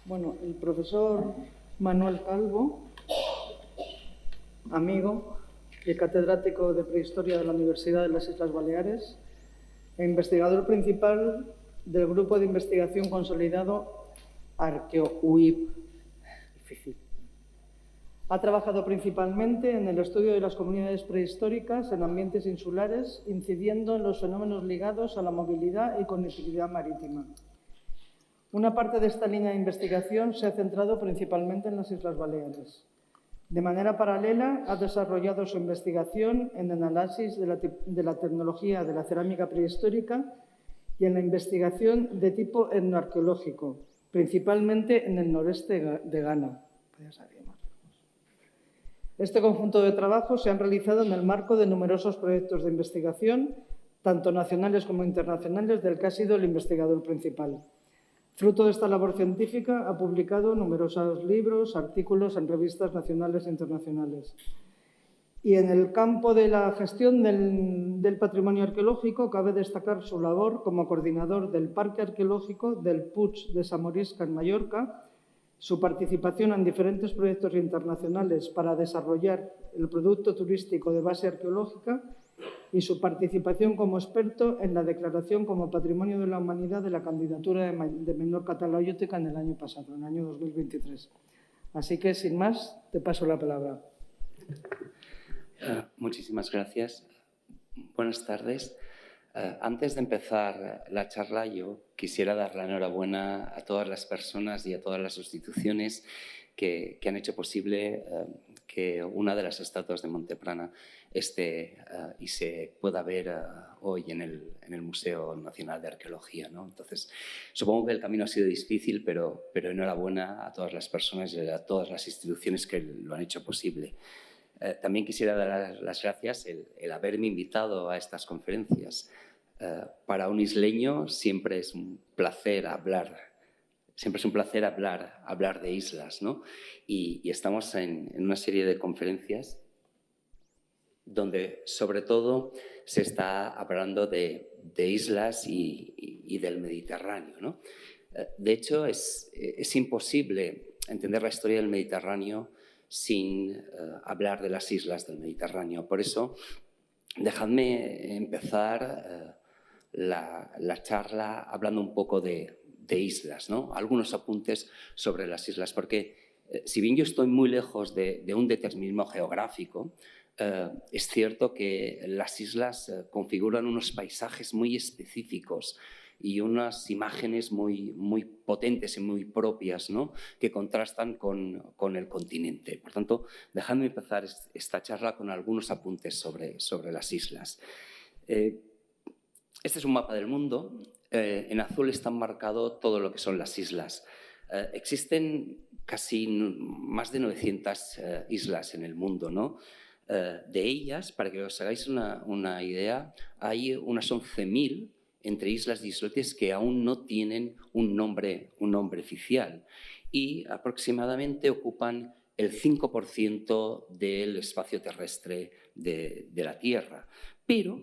Bueno, el profesor Manuel Calvo, amigo y catedrático de Prehistoria de la Universidad de las Islas Baleares e investigador principal del Grupo de Investigación Consolidado ArqueoUIP. Difícil. Ha trabajado principalmente en el estudio de las comunidades prehistóricas en ambientes insulares, incidiendo en los fenómenos ligados a la movilidad y conectividad marítima. Una parte de esta línea de investigación se ha centrado principalmente en las Islas Baleares. De manera paralela, ha desarrollado su investigación en el análisis de la tecnología de la cerámica prehistórica y en la investigación de tipo etnoarqueológico, principalmente en el noreste de Ghana. Este conjunto de trabajos se han realizado en el marco de numerosos proyectos de investigación, tanto nacionales como internacionales, del que ha sido el investigador principal. Fruto de esta labor científica, ha publicado numerosos libros, artículos en revistas nacionales e internacionales. Y en el campo de la gestión del patrimonio arqueológico, cabe destacar su labor como coordinador del Parque Arqueológico del Puig de Samorisca en Mallorca, su participación en diferentes proyectos internacionales para desarrollar el producto turístico de base arqueológica y su participación como experto en la declaración como Patrimonio de la Humanidad de la candidatura de Menorca Talauyótica en el año pasado, en el año 2023. Así que, sin más, te paso la palabra. Muchísimas gracias. Buenas tardes. Antes de empezar la charla, yo quisiera dar la enhorabuena a todas las personas y a todas las instituciones que han hecho posible que una de las estatuas de Monteprana esté y se pueda ver hoy en el Museo Nacional de Arqueología, ¿no? Entonces, supongo que el camino ha sido difícil, pero enhorabuena a todas las personas y a todas las instituciones que lo han hecho posible. También quisiera dar las gracias el haberme invitado a estas conferencias. Para un isleño siempre es un placer hablar de islas, ¿no? Y estamos en una serie de conferencias donde sobre todo se está hablando de islas y del Mediterráneo, ¿no? De hecho, es imposible entender la historia del Mediterráneo sin hablar de las islas del Mediterráneo. Por eso, dejadme empezar la charla hablando un poco de islas, ¿no? Algunos apuntes sobre las islas, porque si bien yo estoy muy lejos de un determinismo geográfico, es cierto que las islas configuran unos paisajes muy específicos y unas imágenes muy potentes y muy propias, ¿no?, que contrastan con el continente. Por tanto, dejadme empezar esta charla con algunos apuntes sobre las islas. Este es un mapa del mundo. En azul está marcado todo lo que son las islas. Existen casi más de 900 islas en el mundo, ¿no? De ellas, para que os hagáis una idea, hay unas 11.000 entre islas y islotes que aún no tienen un nombre oficial y aproximadamente ocupan el 5% del espacio terrestre de la Tierra, pero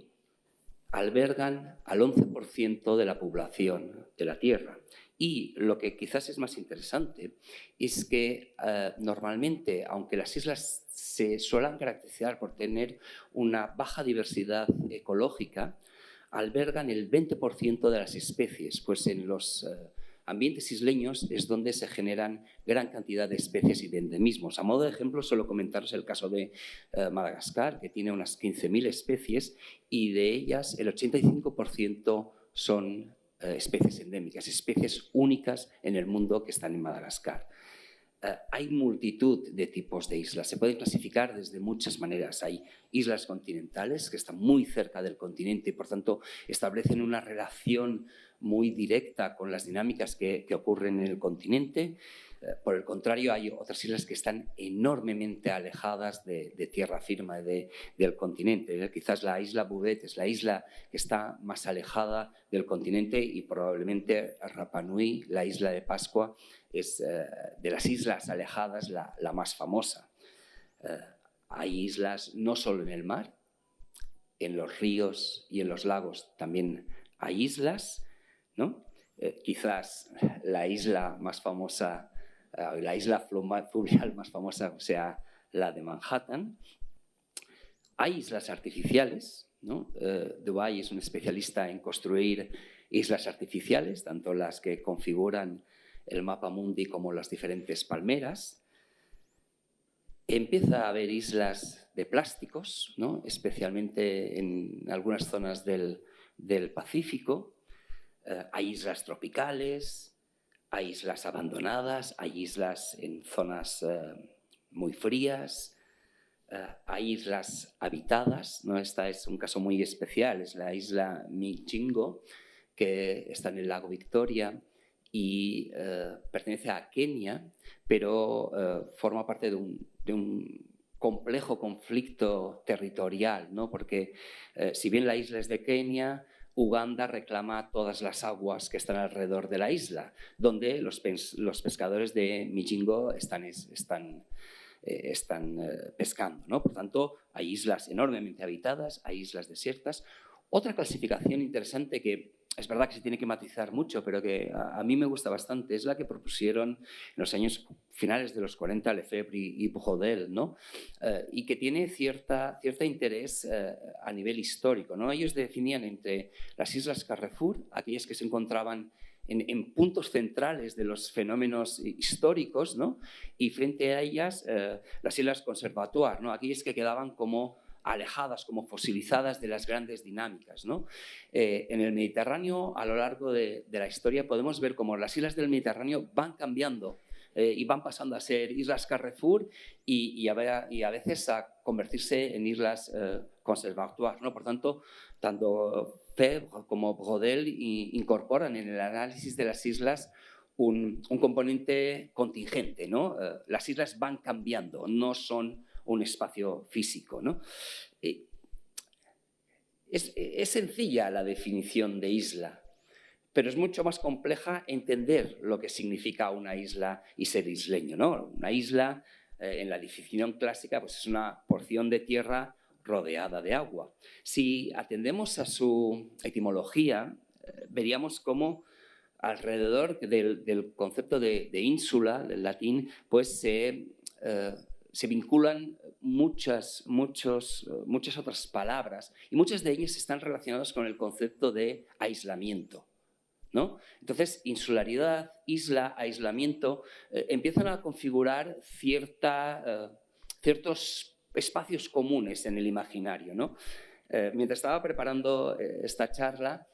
albergan al 11% de la población de la Tierra. Y lo que quizás es más interesante es que normalmente, aunque las islas se suelen caracterizar por tener una baja diversidad ecológica, albergan el 20% de las especies, pues en los ambientes isleños es donde se generan gran cantidad de especies y de endemismos. A modo de ejemplo, solo comentaros el caso de Madagascar, que tiene unas 15.000 especies y de ellas el 85% son especies endémicas, especies únicas en el mundo que están en Madagascar. Hay multitud de tipos de islas. Se pueden clasificar desde muchas maneras. Hay islas continentales que están muy cerca del continente y, por tanto, establecen una relación muy directa con las dinámicas que ocurren en el continente. Por el contrario, hay otras islas que están enormemente alejadas de tierra firme del continente. Quizás la isla Bouvet es la isla que está más alejada del continente y probablemente Rapa Nui, la isla de Pascua, es de las islas alejadas la más famosa. Hay islas no solo en el mar, en los ríos y en los lagos también hay islas, ¿no? Quizás la isla más famosa la isla fluvial más famosa sea la de Manhattan. Hay islas artificiales, ¿no? Dubái es un especialista en construir islas artificiales, tanto las que configuran el mapa mundi como las diferentes palmeras. Empieza a haber islas de plásticos, ¿no? Especialmente en algunas zonas del Pacífico. Hay islas tropicales, hay islas abandonadas, hay islas en zonas muy frías, hay islas habitadas, ¿no? Esta es un caso muy especial, es la isla Mijingo, que está en el lago Victoria y pertenece a Kenia, pero forma parte de un complejo conflicto territorial, ¿no? Porque si bien la isla es de Kenia, Uganda reclama todas las aguas que están alrededor de la isla, donde los pescadores de Mijingo están pescando, ¿no? Por tanto, hay islas enormemente habitadas, hay islas desiertas. Otra clasificación interesante que es verdad que se tiene que matizar mucho, pero que a mí me gusta bastante, es la que propusieron en los años finales de los 40 Lefebvre y Braudel, ¿no? Y que tiene cierto interés a nivel histórico, ¿no? Ellos definían entre las islas Carrefour, aquellas que se encontraban en puntos centrales de los fenómenos históricos, ¿no? Y frente a ellas las islas Conservatoire, ¿no? Aquellas que quedaban como alejadas, como fosilizadas de las grandes dinámicas, ¿no? En el Mediterráneo, a lo largo de la historia, podemos ver cómo las islas del Mediterráneo van cambiando y van pasando a ser islas Carrefour y a veces a convertirse en islas Conservatoire, ¿no? Por tanto, tanto Febvre como Braudel incorporan en el análisis de las islas un componente contingente, ¿no? Las islas van cambiando, no son un espacio físico, ¿no? Es sencilla la definición de isla, pero es mucho más compleja entender lo que significa una isla y ser isleño, ¿no? Una isla, en la definición clásica, pues es una porción de tierra rodeada de agua. Si atendemos a su etimología, veríamos cómo alrededor del concepto de ínsula, del latín, pues se vinculan muchas otras palabras y muchas de ellas están relacionadas con el concepto de aislamiento, ¿no? Entonces, insularidad, isla, aislamiento empiezan a configurar ciertos espacios comunes en el imaginario, ¿no? Mientras estaba preparando esta charla,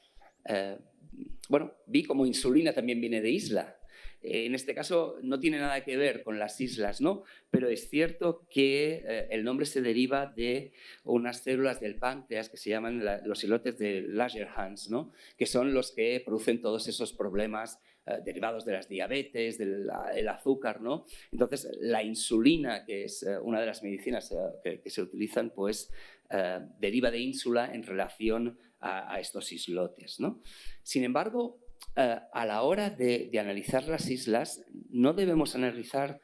vi como insulina también viene de isla. En este caso no tiene nada que ver con las islas, ¿no? Pero es cierto que el nombre se deriva de unas células del páncreas que se llaman los islotes de Langerhans, ¿no? Que son los que producen todos esos problemas derivados de las diabetes, del azúcar, ¿no? Entonces, la insulina, que es una de las medicinas que se utilizan, pues deriva de ínsula en relación a estos islotes, ¿no? Sin embargo, a la hora de analizar las islas, no debemos analizar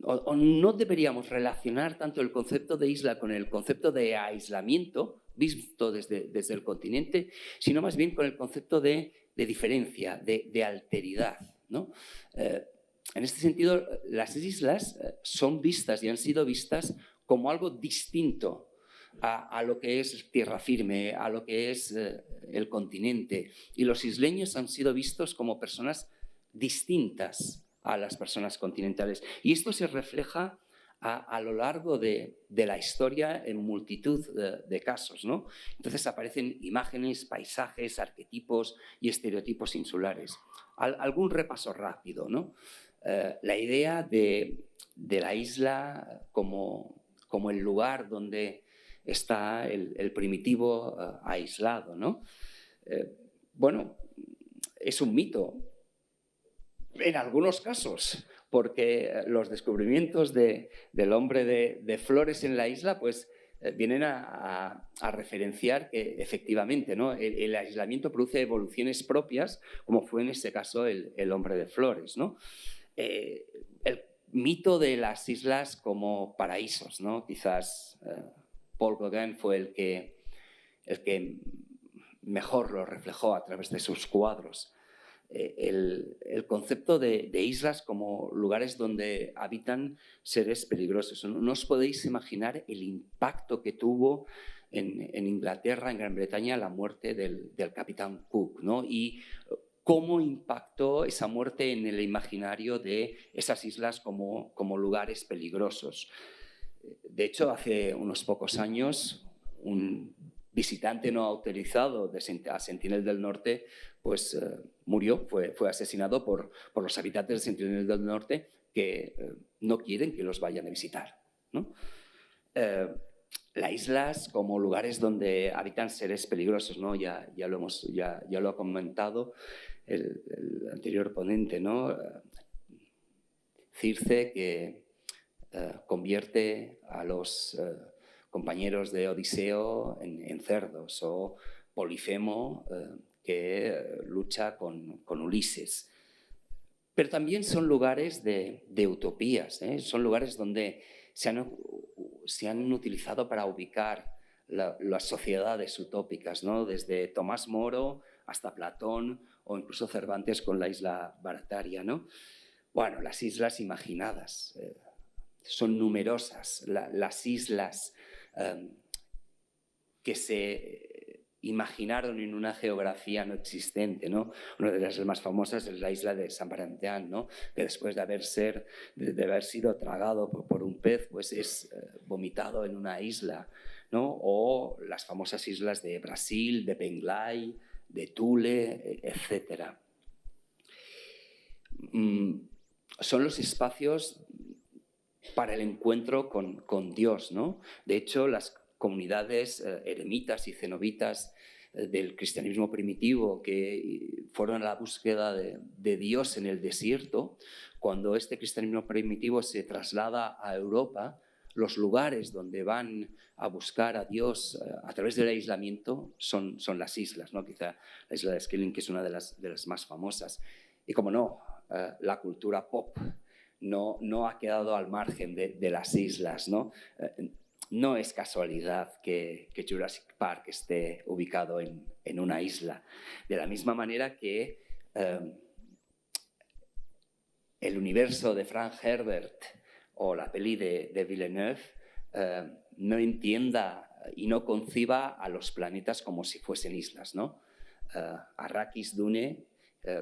o no deberíamos relacionar tanto el concepto de isla con el concepto de aislamiento, visto desde el continente, sino más bien con el concepto de diferencia, de alteridad, ¿no? En este sentido, las islas son vistas y han sido vistas como algo distinto a lo que es tierra firme, a lo que es el continente. Y los isleños han sido vistos como personas distintas a las personas continentales. Y esto se refleja a lo largo de la historia en multitud de casos, ¿no? Entonces aparecen imágenes, paisajes, arquetipos y estereotipos insulares. Algún repaso rápido, ¿no? La idea de la isla como el lugar donde está el primitivo aislado, ¿no? Es un mito en algunos casos, porque los descubrimientos del hombre de Flores en la isla pues vienen a referenciar que efectivamente, ¿no? El aislamiento produce evoluciones propias, como fue en este caso el hombre de Flores, ¿no? El mito de las islas como paraísos, ¿no? Quizás Paul Gauguin fue el que mejor lo reflejó a través de sus cuadros. el concepto de islas como lugares donde habitan seres peligrosos. No os podéis imaginar el impacto que tuvo en Inglaterra, en Gran Bretaña, la muerte del capitán Cook, ¿no? Y cómo impactó esa muerte en el imaginario de esas islas como lugares peligrosos. De hecho, hace unos pocos años, un visitante no autorizado a Sentinel del Norte pues murió, fue asesinado por los habitantes de Sentinel del Norte que no quieren que los vayan a visitar, ¿no? Las islas como lugares donde habitan seres peligrosos, ¿no? Ya lo ha comentado el anterior ponente, ¿no? Circe, que convierte a los compañeros de Odiseo en cerdos, o Polifemo, que lucha con Ulises. Pero también son lugares de utopías, ¿eh? Son lugares donde se han utilizado para ubicar las sociedades utópicas, ¿no? Desde Tomás Moro hasta Platón o incluso Cervantes con la isla Barataria, ¿no? Bueno, las islas imaginadas son numerosas, las islas que se imaginaron en una geografía no existente, ¿no? Una de las más famosas es la isla de San Valentín, ¿no? Que después de haber sido tragado por un pez, pues es vomitado en una isla, ¿no? O las famosas islas de Brasil, de Penglai, de Thule, etc. Son los espacios para el encuentro con Dios, ¿no? De hecho, las comunidades eremitas y cenobitas del cristianismo primitivo que fueron a la búsqueda de Dios en el desierto, cuando este cristianismo primitivo se traslada a Europa, los lugares donde van a buscar a Dios a través del aislamiento son las islas, ¿no? Quizá la isla de Skilling, que es una de las más famosas. Y como no, la cultura pop no ha quedado al margen de las islas, ¿no? No es casualidad que Jurassic Park esté ubicado en una isla. De la misma manera que el universo de Frank Herbert o la peli de Villeneuve no entienda y no conciba a los planetas como si fuesen islas, ¿no? Arrakis Dune,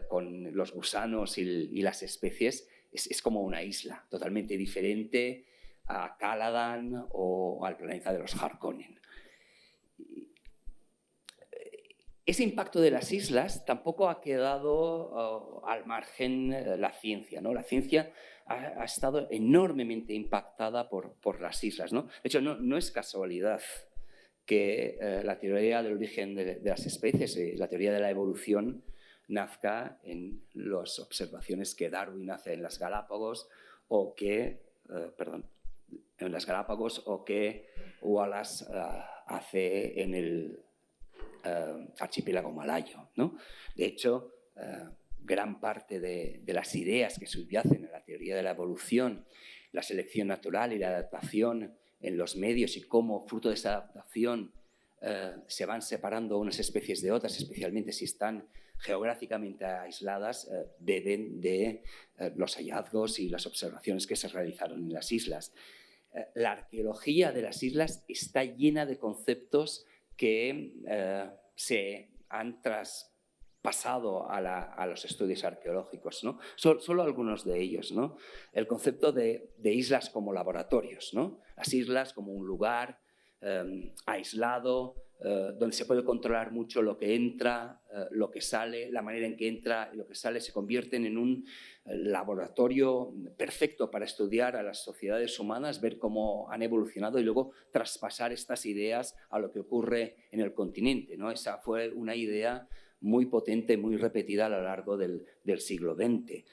con los gusanos y las especies, es como una isla totalmente diferente a Caladan o al planeta de los Harkonnen. Ese impacto de las islas tampoco ha quedado al margen la ciencia, ¿no? La ciencia ha estado enormemente impactada por las islas, ¿no? De hecho, no es casualidad que la teoría del origen de las especies, la teoría de la evolución, nazca en las observaciones que Darwin hace en las Galápagos o que Wallace hace en el archipiélago malayo, ¿no? De hecho, gran parte de las ideas que subyacen a la teoría de la evolución, la selección natural y la adaptación en los medios, y cómo fruto de esa adaptación se van separando unas especies de otras, especialmente si están geográficamente aisladas, deben de los hallazgos y las observaciones que se realizaron en las islas. La arqueología de las islas está llena de conceptos que se han traspasado a los estudios arqueológicos, ¿no? Solo algunos de ellos, ¿no? El concepto de islas como laboratorios, ¿no? Las islas como un lugar aislado, donde se puede controlar mucho lo que entra, lo que sale, la manera en que entra y lo que sale, se convierten en un laboratorio perfecto para estudiar a las sociedades humanas, ver cómo han evolucionado y luego traspasar estas ideas a lo que ocurre en el continente, ¿no? Esa fue una idea muy potente, muy repetida a lo largo del siglo XX.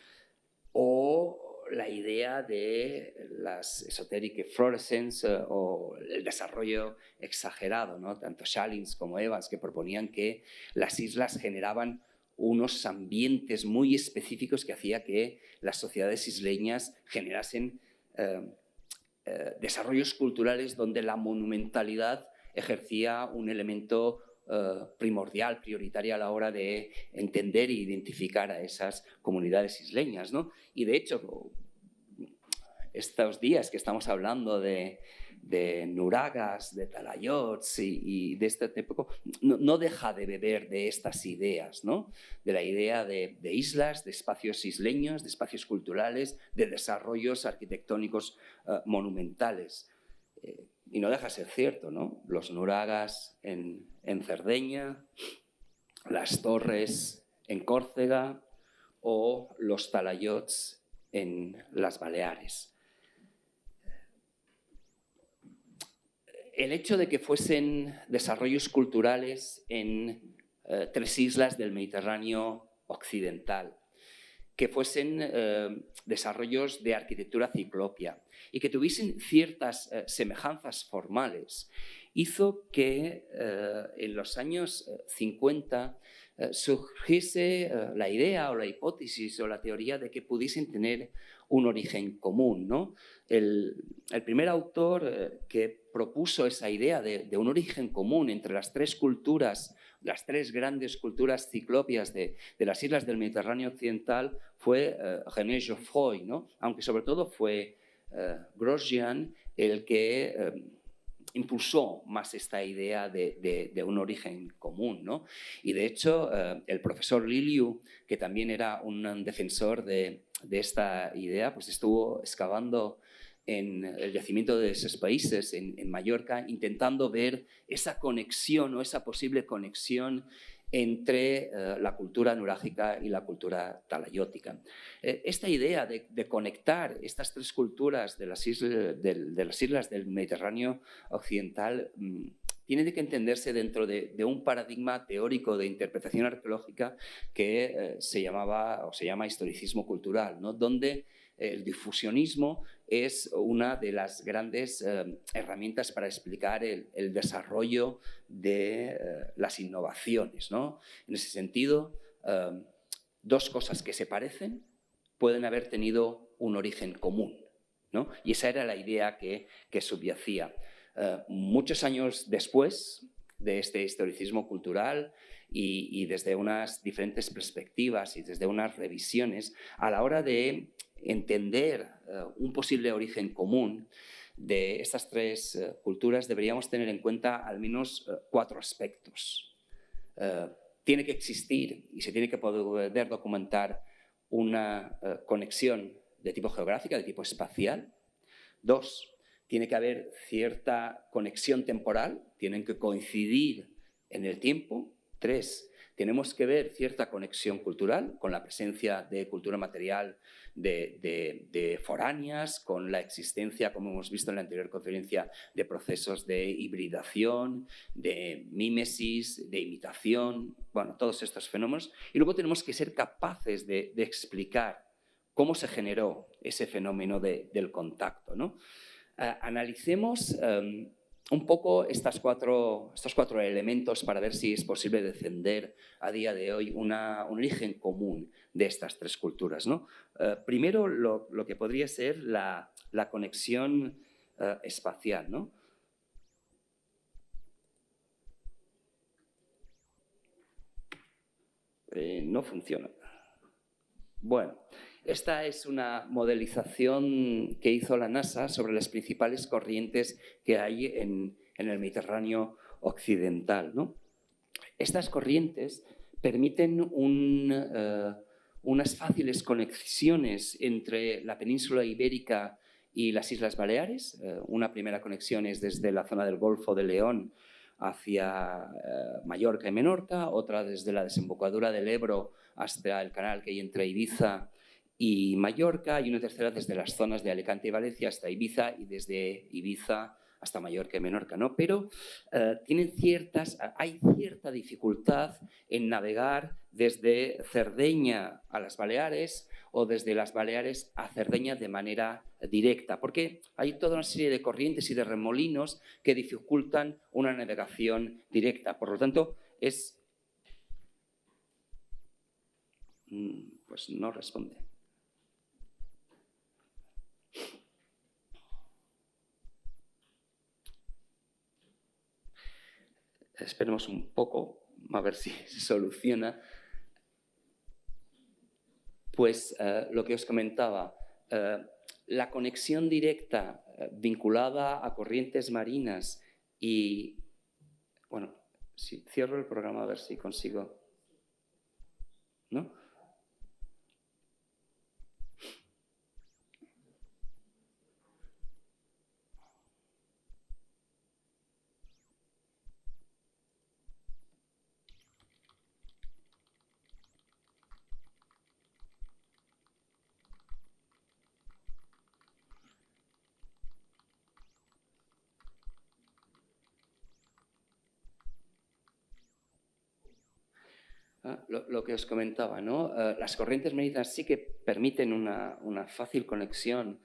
O la idea de las esoteric efflorescence o el desarrollo exagerado, ¿no? Tanto Shallings como Evans, que proponían que las islas generaban unos ambientes muy específicos que hacía que las sociedades isleñas generasen desarrollos culturales donde la monumentalidad ejercía un elemento primordial, prioritaria a la hora de entender e identificar a esas comunidades isleñas, ¿no? Y de hecho, estos días que estamos hablando de nuragas, de talayots y de este tipo, no deja de beber de estas ideas, ¿no? De la idea de islas, de espacios isleños, de espacios culturales, de desarrollos arquitectónicos monumentales. Y no deja de ser cierto, ¿no? Los nuragas en Cerdeña, las torres en Córcega o los talayots en las Baleares. El hecho de que fuesen desarrollos culturales en 3 islas del Mediterráneo occidental, que fuesen desarrollos de arquitectura ciclópea y que tuviesen ciertas semejanzas formales, hizo que en los años 50 surgiese la idea o la hipótesis o la teoría de que pudiesen tener un origen común, ¿no? El primer autor que propuso esa idea de un origen común entre las 3 culturas, las 3 grandes culturas ciclópeas de las islas del Mediterráneo occidental fue René Geoffroy, ¿no? Aunque sobre todo fue Grosjean el que impulsó más esta idea de un origen común, ¿no? Y de hecho, el profesor Liliu, que también era un defensor de esta idea, pues estuvo excavando en el yacimiento de esos países, en Mallorca, intentando ver esa conexión o esa posible conexión entre la cultura nurágica y la cultura talayótica. Esta idea de conectar estas 3 culturas de las islas del Mediterráneo occidental tiene que entenderse dentro de un paradigma teórico de interpretación arqueológica que se llama historicismo cultural, ¿no? Donde el difusionismo es una de las grandes herramientas para explicar el desarrollo de las innovaciones, ¿no? En ese sentido, 2 cosas que se parecen pueden haber tenido un origen común, ¿no? Y esa era la idea que subyacía. Muchos años después de este historicismo cultural y desde unas diferentes perspectivas y desde unas revisiones, a la hora de entender un posible origen común de estas 3 culturas, deberíamos tener en cuenta al menos 4 aspectos. Tiene que existir y se tiene que poder documentar una conexión de tipo geográfica, de tipo espacial. 2, tiene que haber cierta conexión temporal, tienen que coincidir en el tiempo. 3, tenemos que ver cierta conexión cultural con la presencia de cultura material de foráneas, con la existencia, como hemos visto en la anterior conferencia, de procesos de hibridación, de mímesis, de imitación, bueno, todos estos fenómenos. Y luego tenemos que ser capaces de explicar cómo se generó ese fenómeno del contacto, ¿no? Analicemos un poco estos 4 elementos para ver si es posible defender a día de hoy un origen común de estas 3 culturas, ¿no? Primero, lo que podría ser la conexión espacial, ¿no? No funciona. Bueno, esta es una modelización que hizo la NASA sobre las principales corrientes que hay en el Mediterráneo occidental, ¿no? Estas corrientes permiten unas fáciles conexiones entre la península ibérica y las Islas Baleares. Una primera conexión es desde la zona del Golfo de León hacia Mallorca y Menorca, otra desde la desembocadura del Ebro hasta el canal que hay entre Ibiza y Mallorca, y una tercera desde las zonas de Alicante y Valencia hasta Ibiza y desde Ibiza hasta Mallorca y Menorca, ¿no? Pero hay cierta dificultad en navegar desde Cerdeña a las Baleares o desde las Baleares a Cerdeña de manera directa, porque hay toda una serie de corrientes y de remolinos que dificultan una navegación directa. Por lo tanto, pues no responde. Esperemos un poco, a ver si se soluciona. Pues lo que os comentaba, la conexión directa vinculada a corrientes marinas y, bueno, si cierro el programa a ver si consigo, ¿no? Lo que os comentaba, ¿no? Las corrientes marinas sí que permiten una fácil conexión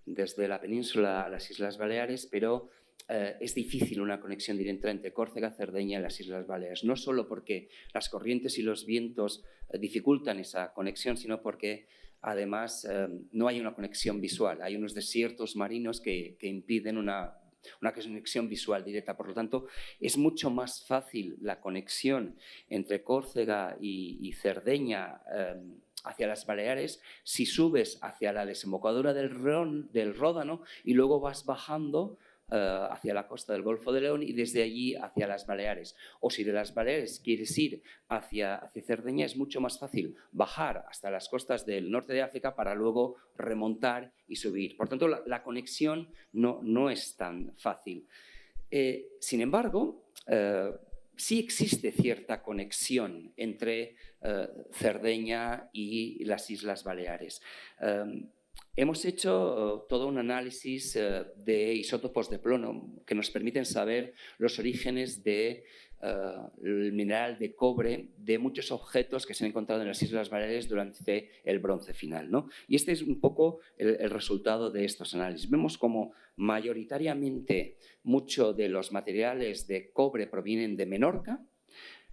desde la península a las Islas Baleares, pero es difícil una conexión directa entre Córcega, Cerdeña y las Islas Baleares. No solo porque las corrientes y los vientos dificultan esa conexión, sino porque además no hay una conexión visual. Hay unos desiertos marinos que impiden una conexión visual directa. Por lo tanto, es mucho más fácil la conexión entre Córcega y Cerdeña hacia las Baleares si subes hacia la desembocadura del Ródano y luego vas bajando hacia la costa del Golfo de León y desde allí hacia las Baleares. O si de las Baleares quieres ir hacia Cerdeña, es mucho más fácil bajar hasta las costas del norte de África para luego remontar y subir. Por tanto, la conexión no es tan fácil. Sin embargo, sí existe cierta conexión entre Cerdeña y las Islas Baleares. Hemos hecho todo un análisis de isótopos de plomo que nos permiten saber los orígenes del mineral de cobre de muchos objetos que se han encontrado en las Islas Baleares durante el Bronce final, ¿no? Y este es un poco el resultado de estos análisis. Vemos como mayoritariamente mucho de los materiales de cobre provienen de Menorca.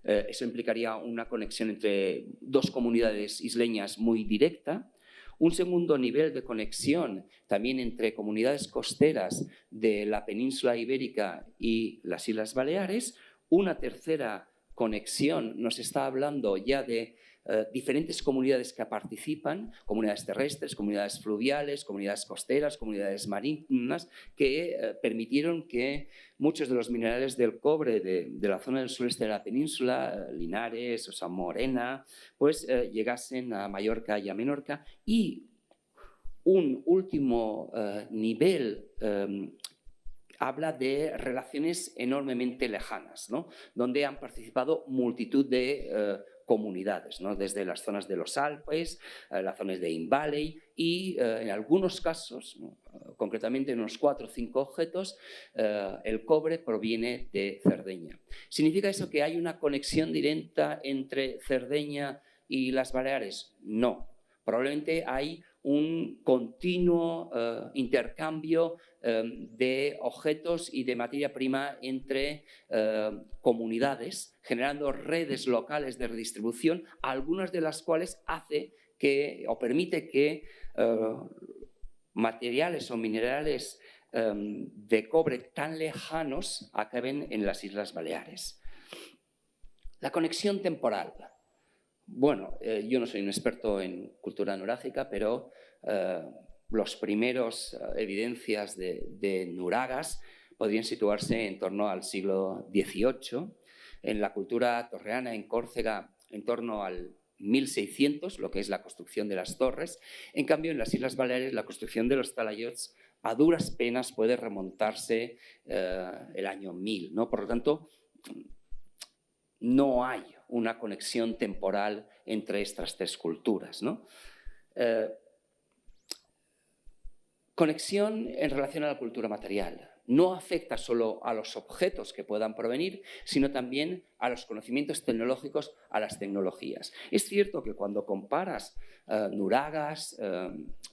Eso implicaría una conexión entre dos comunidades isleñas muy directa. Un segundo nivel de conexión también entre comunidades costeras de la península ibérica y las Islas Baleares. Una tercera conexión nos está hablando ya de diferentes comunidades que participan, comunidades terrestres, comunidades fluviales, comunidades costeras, comunidades marinas, que permitieron que muchos de los minerales del cobre de la zona del sureste de la península, Linares, Osa Morena, pues llegasen a Mallorca y a Menorca. Y un último nivel habla de relaciones enormemente lejanas, ¿no? Donde han participado multitud de comunidades, ¿no? Desde las zonas de los Alpes, las zonas de Invalley y en algunos casos, concretamente en unos 4 o 5 objetos, el cobre proviene de Cerdeña. ¿Significa eso que hay una conexión directa entre Cerdeña y las Baleares? No. Probablemente hay un continuo intercambio de objetos y de materia prima entre comunidades, generando redes locales de redistribución, algunas de las cuales hace que o permite que materiales o minerales de cobre tan lejanos acaben en las Islas Baleares. La conexión temporal. Bueno, yo no soy un experto en cultura nurágica, pero los primeros evidencias de nuragas podrían situarse en torno al siglo XVIII. En la cultura torreana, en Córcega, en torno al 1600, lo que es la construcción de las torres. En cambio, en las Islas Baleares, la construcción de los talayots a duras penas puede remontarse el año 1000, ¿no? Por lo tanto, no hay una conexión temporal entre estas tres culturas, ¿no? Conexión en relación a la cultura material. No afecta solo a los objetos que puedan provenir, sino también a los conocimientos tecnológicos, a las tecnologías. Es cierto que cuando comparas nuragas,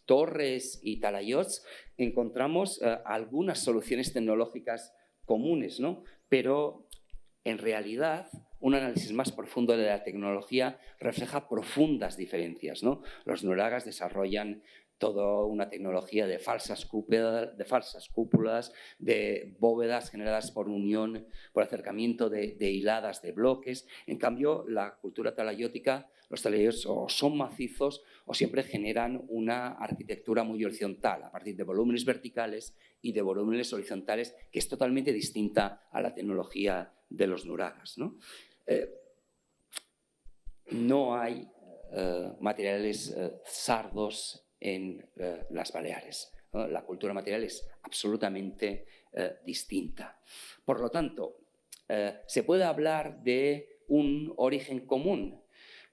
torres y talayots, encontramos algunas soluciones tecnológicas comunes, ¿no? Pero en realidad, un análisis más profundo de la tecnología refleja profundas diferencias, ¿no? Los nuragas desarrollan toda una tecnología de falsas cúpulas, de bóvedas generadas por unión, por acercamiento de hiladas de bloques. En cambio, la cultura talayótica, los talayots o son macizos o siempre generan una arquitectura muy horizontal, a partir de volúmenes verticales y de volúmenes horizontales, que es totalmente distinta a la tecnología de los nuragas, ¿no? No hay materiales sardos en las Baleares, ¿no? La cultura material es absolutamente distinta. Por lo tanto, ¿se puede hablar de un origen común?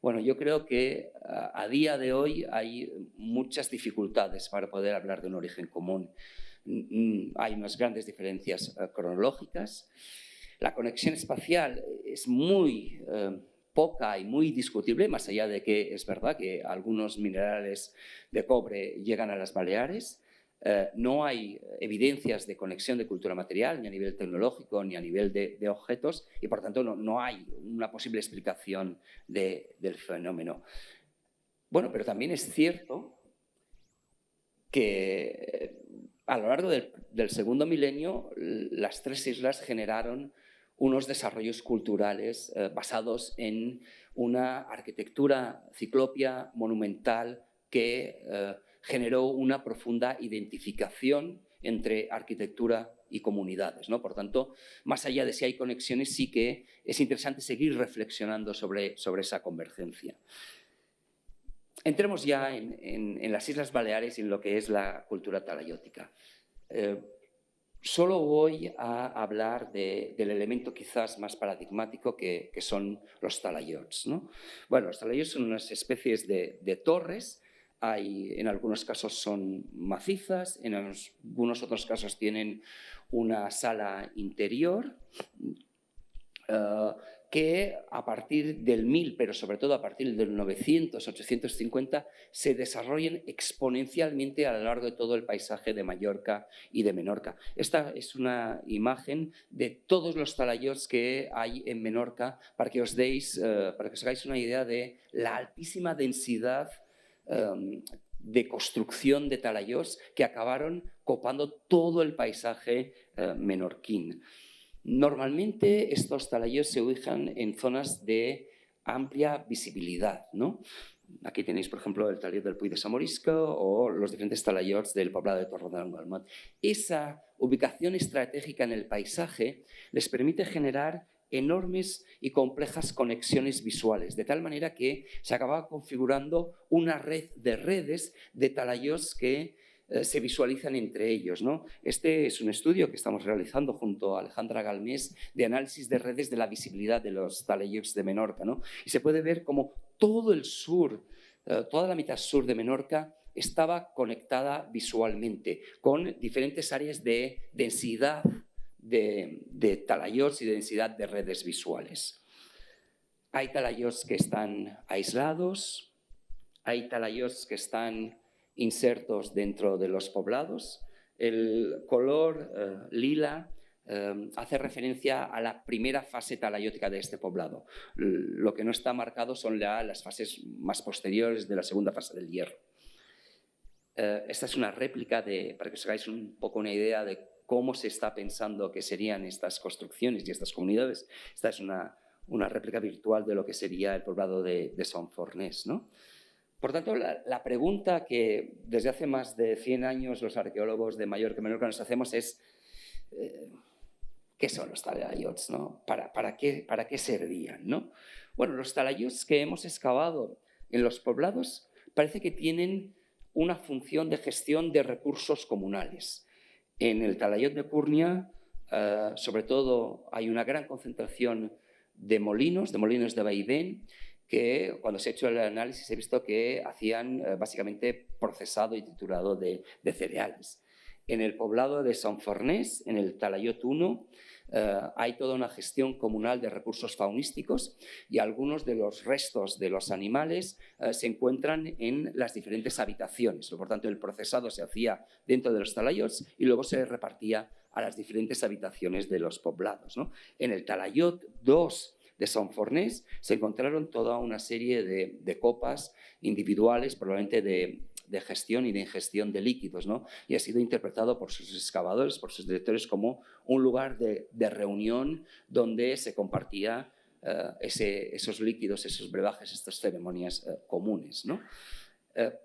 Bueno, yo creo que a día de hoy hay muchas dificultades para poder hablar de un origen común. Hay unas grandes diferencias cronológicas. La conexión espacial es muy poca y muy discutible, más allá de que es verdad que algunos minerales de cobre llegan a las Baleares. No hay evidencias de conexión de cultura material, ni a nivel tecnológico, ni a nivel de objetos, y por tanto no hay una posible explicación del fenómeno. Bueno, pero también es cierto que a lo largo del segundo milenio las tres islas generaron unos desarrollos culturales basados en una arquitectura ciclópea monumental que generó una profunda identificación entre arquitectura y comunidades, ¿no? Por tanto, más allá de si hay conexiones, sí que es interesante seguir reflexionando sobre esa convergencia. Entremos ya en las Islas Baleares y en lo que es la cultura talayótica. Solo voy a hablar del elemento quizás más paradigmático que son los talayots, ¿no? Bueno, los talayots son unas especies de torres. En algunos casos son macizas, en algunos otros casos tienen una sala interior que a partir del 1000, pero sobre todo a partir del 900, 850, se desarrollan exponencialmente a lo largo de todo el paisaje de Mallorca y de Menorca. Esta es una imagen de todos los talayots que hay en Menorca para que os hagáis una idea de la altísima densidad de construcción de talayots que acabaron copando todo el paisaje menorquín. Normalmente estos talayots se ubican en zonas de amplia visibilidad, ¿no? Aquí tenéis, por ejemplo, el talayot del Puy de Samorisco o los diferentes talayots del poblado de Torredongalmat. Esa ubicación estratégica en el paisaje les permite generar enormes y complejas conexiones visuales, de tal manera que se acababa configurando una red de redes de talayots que se visualizan entre ellos, ¿no? Este es un estudio que estamos realizando junto a Alejandra Galmés de análisis de redes de la visibilidad de los talayots de Menorca, ¿no? Y se puede ver cómo todo el sur, toda la mitad sur de Menorca estaba conectada visualmente con diferentes áreas de densidad de talayots y de densidad de redes visuales. Hay talayots que están aislados, hay talayots que están insertos dentro de los poblados. El color lila hace referencia a la primera fase talayótica de este poblado. Lo que no está marcado son las fases más posteriores de la segunda fase del Hierro. Esta es una réplica para que os hagáis un poco una idea de cómo se está pensando que serían estas construcciones y estas comunidades. Esta es una réplica virtual de lo que sería el poblado de Sant Fornés, ¿no? Por tanto, la pregunta que desde hace más de 100 años los arqueólogos de Mallorca y Menorca nos hacemos es ¿qué son los talayots, ¿no? ¿Para qué servían, ¿no? Bueno, los talayots que hemos excavado en los poblados parece que tienen una función de gestión de recursos comunales. En el talayot de Cúrnia, sobre todo, hay una gran concentración de molinos de vaivén, que cuando se ha hecho el análisis he visto que hacían básicamente procesado y triturado de cereales. En el poblado de Sant Fornés, en el talayot 1, hay toda una gestión comunal de recursos faunísticos y algunos de los restos de los animales se encuentran en las diferentes habitaciones. Por tanto, el procesado se hacía dentro de los talayots y luego se repartía a las diferentes habitaciones de los poblados, ¿no? En el talayot 2 de Sant Fornés se encontraron toda una serie de copas individuales, probablemente de de gestión y de ingestión de líquidos, ¿no? Y ha sido interpretado por sus excavadores, por sus directores, como un lugar de reunión donde se compartía esos líquidos, esos brebajes, estas ceremonias comunes, ¿no?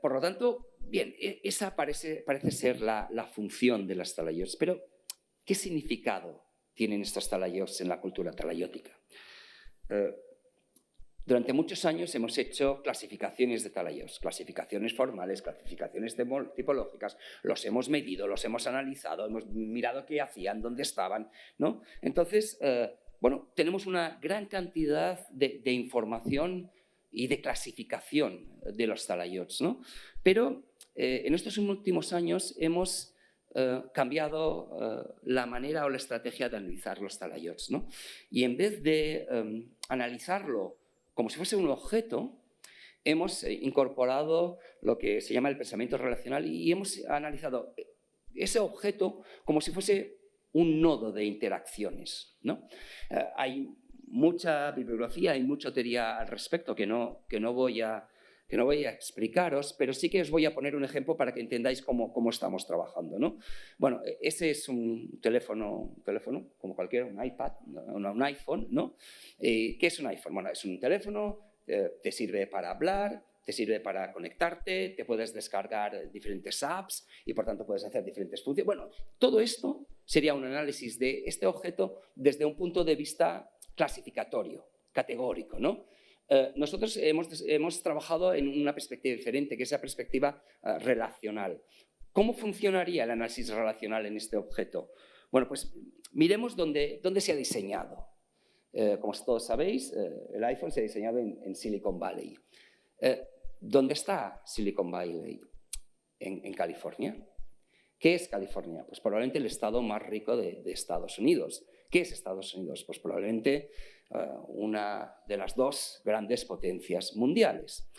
Por lo tanto, bien, esa parece ser la función de las talayots. Pero, ¿qué significado tienen estos talayots en la cultura talayótica? Durante muchos años hemos hecho clasificaciones de talayots, clasificaciones formales, clasificaciones tipológicas, los hemos medido, los hemos analizado, hemos mirado qué hacían, dónde estaban, ¿no? Entonces, bueno, tenemos una gran cantidad de información y de clasificación de los talayots, ¿no? Pero en estos últimos años hemos cambiado la manera o la estrategia de analizar los talayots, ¿no? Y en vez de analizarlo como si fuese un objeto, hemos incorporado lo que se llama el pensamiento relacional y hemos analizado ese objeto como si fuese un nodo de interacciones, ¿no? Hay mucha bibliografía, hay mucha teoría al respecto que no voy a explicaros, pero sí que os voy a poner un ejemplo para que entendáis cómo estamos trabajando, ¿no? Bueno, ese es un teléfono como cualquiera, un iPad, un iPhone, ¿no? ¿Qué es un iPhone? Bueno, es un teléfono, te sirve para hablar, te sirve para conectarte, te puedes descargar diferentes apps y por tanto puedes hacer diferentes funciones. Bueno, todo esto sería un análisis de este objeto desde un punto de vista clasificatorio, categórico, ¿no? Nosotros hemos trabajado en una perspectiva diferente, que es la perspectiva relacional. ¿Cómo funcionaría el análisis relacional en este objeto? Bueno, pues miremos dónde se ha diseñado. Como todos sabéis, el iPhone se ha diseñado en Silicon Valley. ¿Dónde está Silicon Valley? En California. ¿Qué es California? Pues probablemente el estado más rico de Estados Unidos. ¿Qué es Estados Unidos? Pues probablemente una de las dos grandes potencias mundiales.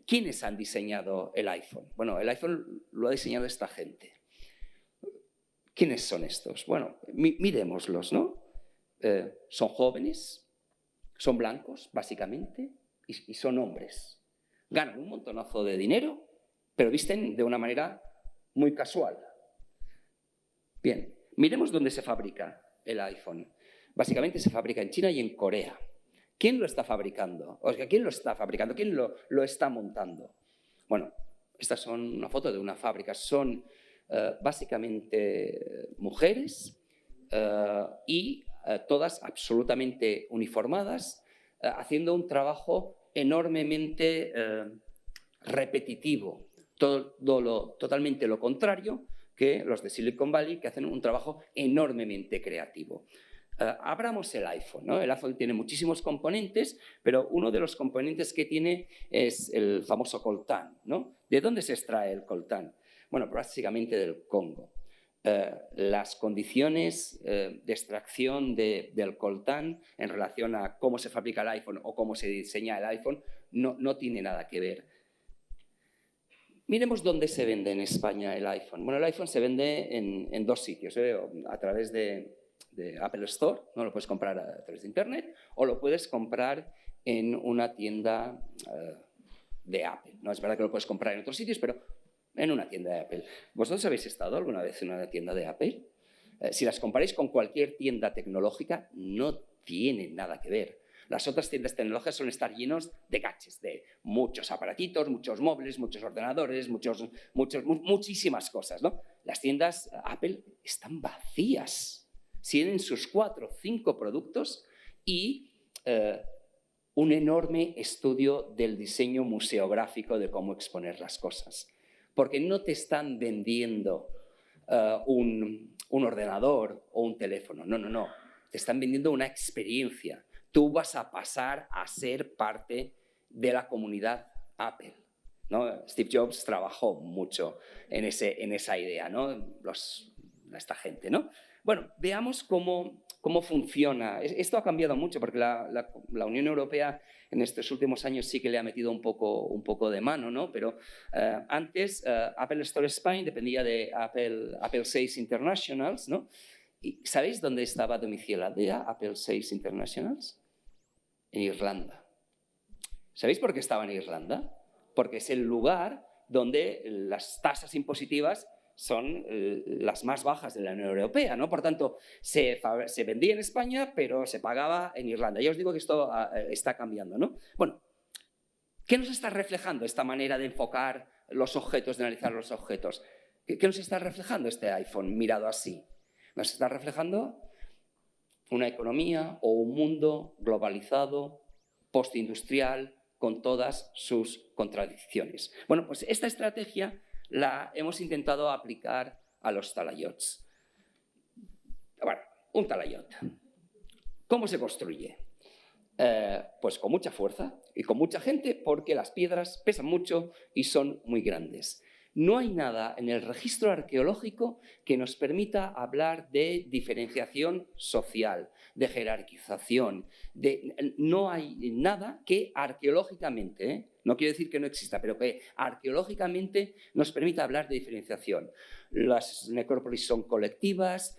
¿Quiénes han diseñado el iPhone? Bueno, el iPhone lo ha diseñado esta gente. ¿Quiénes son estos? Bueno, miremoslos, ¿no? Son jóvenes, son blancos, básicamente, y son hombres. Ganan un montonazo de dinero, pero visten de una manera muy casual. Bien, miremos dónde se fabrica el iPhone. Básicamente se fabrica en China y en Corea. ¿Quién lo está fabricando? O sea, ¿quién lo está fabricando? ¿Quién lo está montando? Bueno, estas son una foto de una fábrica. Son básicamente mujeres y todas absolutamente uniformadas, haciendo un trabajo enormemente repetitivo. Totalmente lo contrario que los de Silicon Valley, que hacen un trabajo enormemente creativo. Abramos el iPhone, ¿no? El iPhone tiene muchísimos componentes, pero uno de los componentes que tiene es el famoso coltán, ¿no? ¿De dónde se extrae el coltán? Bueno, básicamente del Congo. Las condiciones de extracción del coltán en relación a cómo se fabrica el iPhone o cómo se diseña el iPhone no tiene nada que ver. Miremos dónde se vende en España el iPhone. Bueno, el iPhone se vende en dos sitios, a través de Apple Store, ¿no? Lo puedes comprar a través de Internet o lo puedes comprar en una tienda de Apple. No es verdad que lo puedes comprar en otros sitios, pero en una tienda de Apple. ¿Vosotros habéis estado alguna vez en una tienda de Apple? Si las comparáis con cualquier tienda tecnológica, no tienen nada que ver. Las otras tiendas tecnológicas suelen estar llenos de gadgets, de muchos aparatitos, muchos móviles, muchos ordenadores, muchísimas cosas, ¿no? Las tiendas Apple están vacías. Tienen sus 4 o 5 productos y un enorme estudio del diseño museográfico de cómo exponer las cosas. Porque no te están vendiendo un ordenador o un teléfono, no. Te están vendiendo una experiencia. Tú vas a pasar a ser parte de la comunidad Apple, ¿no? Steve Jobs trabajó mucho en esa idea, ¿no? Esta gente, ¿no? Bueno, veamos cómo funciona. Esto ha cambiado mucho porque la Unión Europea en estos últimos años sí que le ha metido un poco de mano, ¿no? Pero antes Apple Store Spain dependía de Apple 6 Internationals, ¿no? ¿Y sabéis dónde estaba domiciliada Apple 6 Internationals? En Irlanda. ¿Sabéis por qué estaba en Irlanda? Porque es el lugar donde las tasas impositivas son las más bajas de la Unión Europea, ¿no? Por tanto, se vendía en España, pero se pagaba en Irlanda. Ya os digo que esto está cambiando, ¿no? Bueno, ¿qué nos está reflejando esta manera de enfocar los objetos, de analizar los objetos? ¿Qué nos está reflejando este iPhone mirado así? Nos está reflejando una economía o un mundo globalizado, postindustrial, con todas sus contradicciones. Bueno, pues esta estrategia la hemos intentado aplicar a los talayots. Bueno, un talayot. ¿Cómo se construye? Pues con mucha fuerza y con mucha gente, porque las piedras pesan mucho y son muy grandes. No hay nada en el registro arqueológico que nos permita hablar de diferenciación social, de jerarquización. No hay nada que arqueológicamente, no quiero decir que no exista, pero que arqueológicamente nos permita hablar de diferenciación. Las necrópolis son colectivas,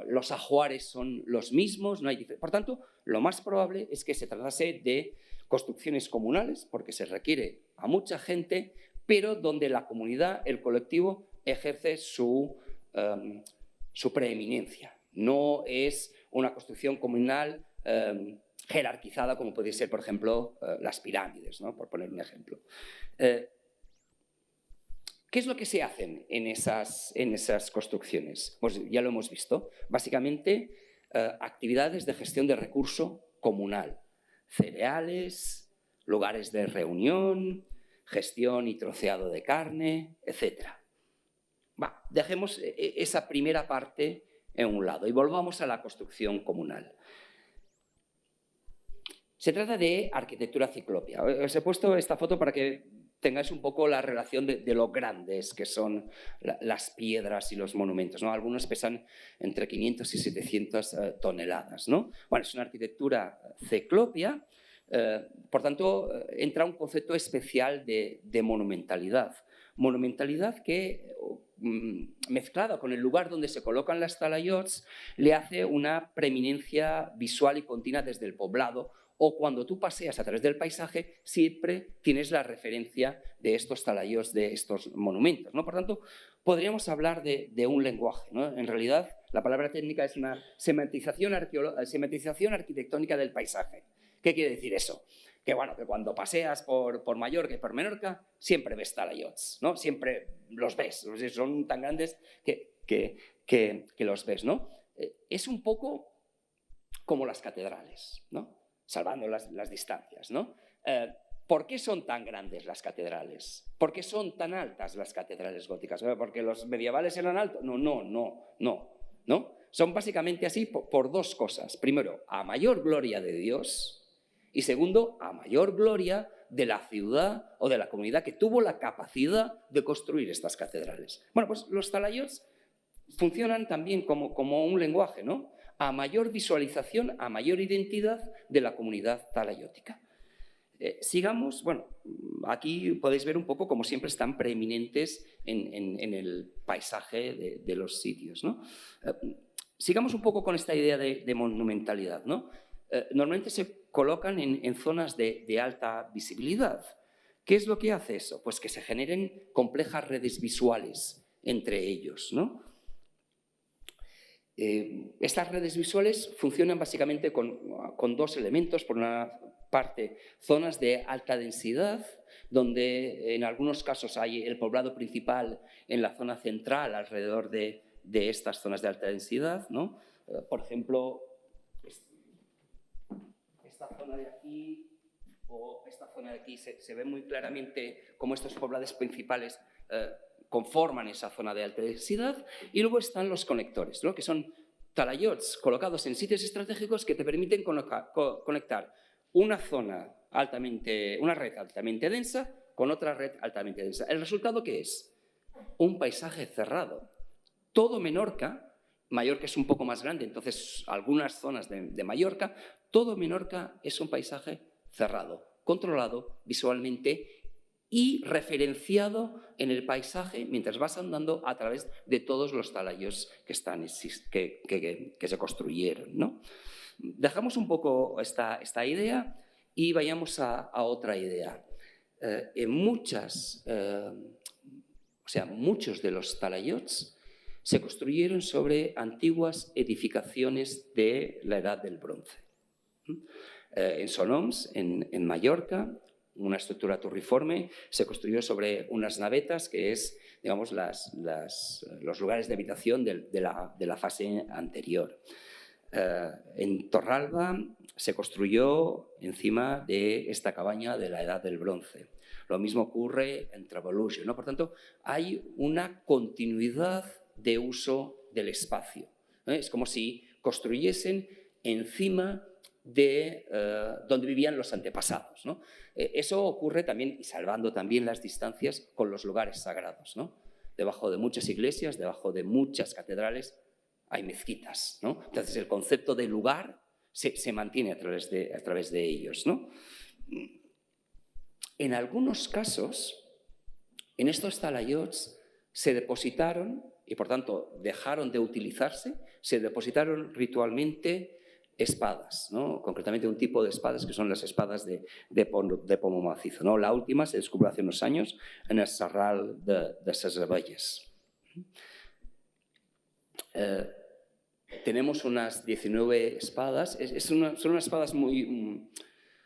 los ajuares son los mismos, no hay por tanto, lo más probable es que se tratase de construcciones comunales, porque se requiere a mucha gente, pero donde la comunidad, el colectivo, ejerce su preeminencia. No es una construcción comunal jerarquizada, como puede ser, por ejemplo, las pirámides, ¿no? Por poner un ejemplo. ¿Qué es lo que se hacen en esas construcciones? Pues ya lo hemos visto. Básicamente, actividades de gestión de recurso comunal. Cereales, lugares de reunión, gestión y troceado de carne, etc. Dejemos esa primera parte en un lado y volvamos a la construcción comunal. Se trata de arquitectura ciclópea. Os he puesto esta foto para que tengáis un poco la relación de lo grandes que son las piedras y los monumentos, ¿no? Algunos pesan entre 500 y 700 toneladas, ¿no? Bueno, es una arquitectura ciclópea. Por tanto, entra un concepto especial de monumentalidad. Monumentalidad que, mezclada con el lugar donde se colocan las talayots, le hace una preeminencia visual y continua desde el poblado, o cuando tú paseas a través del paisaje, siempre tienes la referencia de estos talayots, de estos monumentos, ¿no? Por tanto, podríamos hablar de un lenguaje, ¿no? En realidad, la palabra técnica es una semantización arquitectónica del paisaje. ¿Qué quiere decir eso? Que, bueno, que cuando paseas por Mallorca y por Menorca, siempre ves talayots, ¿no? Siempre los ves, son tan grandes que los ves, ¿no? Es un poco como las catedrales, ¿no? Salvando las distancias, ¿no? ¿Por qué son tan grandes las catedrales? ¿Por qué son tan altas las catedrales góticas? ¿Porque los medievales eran altos? No. Son básicamente así por dos cosas. Primero, a mayor gloria de Dios, y segundo, a mayor gloria de la ciudad o de la comunidad que tuvo la capacidad de construir estas catedrales. Bueno, pues los talayots funcionan también como un lenguaje, ¿no? A mayor visualización, a mayor identidad de la comunidad talayótica. Sigamos, bueno, aquí podéis ver un poco como siempre están preeminentes en el paisaje de los sitios, ¿no? Sigamos un poco con esta idea de monumentalidad, ¿no? Normalmente se colocan en zonas de alta visibilidad. ¿Qué es lo que hace eso? Pues que se generen complejas redes visuales entre ellos, ¿no? Estas redes visuales funcionan básicamente con dos elementos. Por una parte, zonas de alta densidad, donde en algunos casos hay el poblado principal en la zona central alrededor de estas zonas de alta densidad, ¿no? Por ejemplo, esta zona de aquí o esta zona de aquí se ve muy claramente cómo estos poblados principales conforman esa zona de alta densidad. Y luego están los conectores, ¿no? Que son talayots colocados en sitios estratégicos que te permiten conectar una red altamente densa con otra red altamente densa. ¿El resultado qué es? Un paisaje cerrado. Todo Menorca es un poco más grande, entonces algunas zonas de Mallorca, todo Menorca es un paisaje cerrado, controlado visualmente y referenciado en el paisaje mientras vas andando a través de todos los talayos que se construyeron, ¿no? Dejamos un poco esta idea y vayamos a otra idea. muchos de los talayots se construyeron sobre antiguas edificaciones de la Edad del Bronce. En Sonoms, en Mallorca, una estructura turriforme se construyó sobre unas navetas, que es, digamos, los lugares de habitación de la fase anterior. En Torralba se construyó encima de esta cabaña de la Edad del Bronce. Lo mismo ocurre en Travolugio, ¿no? Por tanto, hay una continuidad de uso del espacio. Es como si construyesen encima de donde vivían los antepasados, ¿no? Eso ocurre también, y salvando también las distancias, con los lugares sagrados, ¿no? Debajo de muchas iglesias, debajo de muchas catedrales, hay mezquitas, ¿no? Entonces, el concepto de lugar se mantiene a través de ellos, ¿no? En algunos casos, en estos talayots se depositaron, y por tanto dejaron de utilizarse, se depositaron ritualmente espadas, ¿no? Concretamente un tipo de espadas que son las espadas de pomo macizo, ¿no? La última se descubrió hace unos años en el Serral de Ses Abelles. Tenemos unas 19 espadas. Son unas espadas muy...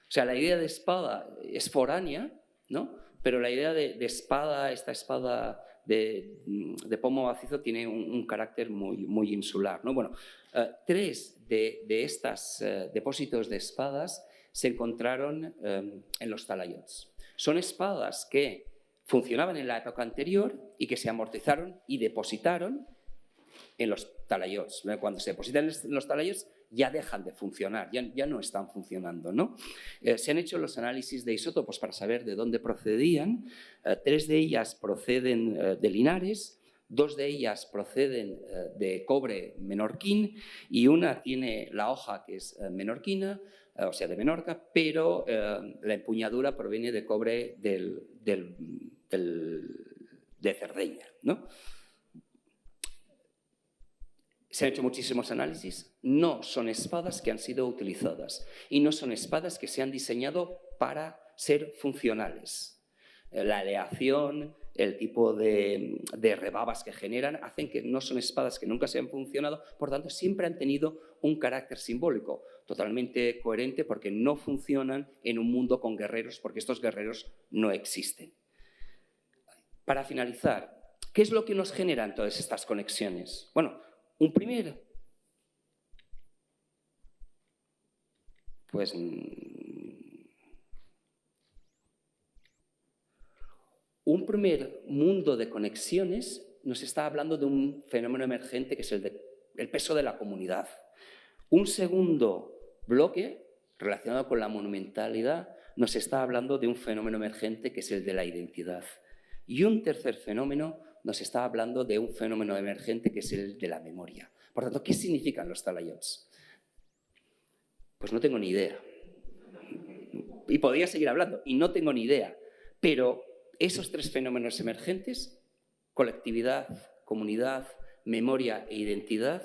O sea, la idea de espada es foránea, ¿no? Pero la idea de espada, esta espada de pomo macizo, tiene un carácter muy insular, ¿no? Bueno, 3 de estos depósitos de espadas se encontraron en los talayots. Son espadas que funcionaban en la época anterior y que se amortizaron y depositaron en los talayots. Cuando se depositan en los talayots ya dejan de funcionar, ya no están funcionando, ¿no? Se han hecho los análisis de isótopos para saber de dónde procedían. 3 de ellas proceden de Linares, 2 de ellas proceden de cobre menorquín y una tiene la hoja que es menorquina, o sea, de Menorca, pero la empuñadura proviene de cobre de Cerdeña, ¿no? Se han hecho muchísimos análisis, no son espadas que han sido utilizadas y no son espadas que se han diseñado para ser funcionales. La aleación, el tipo de rebabas que generan, hacen que no son espadas que nunca se han funcionado, por tanto siempre han tenido un carácter simbólico, totalmente coherente porque no funcionan en un mundo con guerreros, porque estos guerreros no existen. Para finalizar, ¿qué es lo que nos generan todas estas conexiones? Bueno, un primer mundo de conexiones nos está hablando de un fenómeno emergente que es el peso de la comunidad. Un segundo bloque relacionado con la monumentalidad nos está hablando de un fenómeno emergente que es el de la identidad. Y un tercer fenómeno nos está hablando de un fenómeno emergente que es el de la memoria. Por tanto, ¿qué significan los talayots? Pues no tengo ni idea. Y podría seguir hablando, y no tengo ni idea. Pero esos 3 fenómenos emergentes, colectividad, comunidad, memoria e identidad,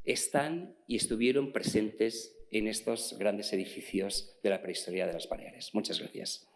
están y estuvieron presentes en estos grandes edificios de la prehistoria de las Baleares. Muchas gracias.